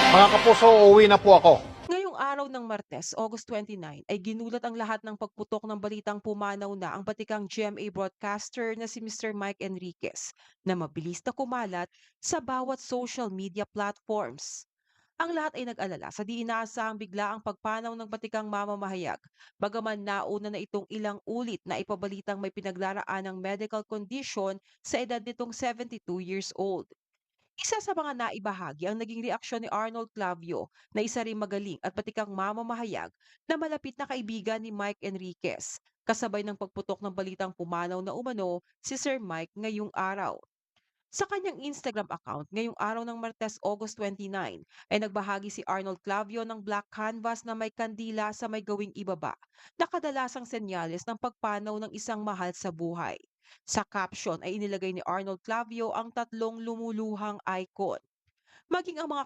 Mga kapuso, uuwi na po ako. Ngayong araw ng Martes, August 29, ay ginulat ang lahat ng pagputok ng balitang pumanaw na ang batikang GMA broadcaster na si Mr. Mike Enriquez na mabilis na kumalat sa bawat social media platforms. Ang lahat ay nag-alala sa di inaasahang biglaang pagpanaw ng batikang mamamahayag, bagaman nauna na itong ilang ulit na ipabalitang may pinagdaraan ng medical condition sa edad nitong 72 years old. Isa sa mga naibahagi ang naging reaksyon ni Arnold Clavio na isa ring magaling at patikang mamamahayag na malapit na kaibigan ni Mike Enriquez, kasabay ng pagputok ng balitang pumanaw na umano si Sir Mike ngayong araw. Sa kanyang Instagram account ngayong araw ng Martes, August 29, ay nagbahagi si Arnold Clavio ng black canvas na may kandila sa may gawing ibaba na kadalasang senyales ng pagpanaw ng isang mahal sa buhay. Sa caption ay inilagay ni Arnold Clavio ang tatlong lumuluhang icon. Maging ang mga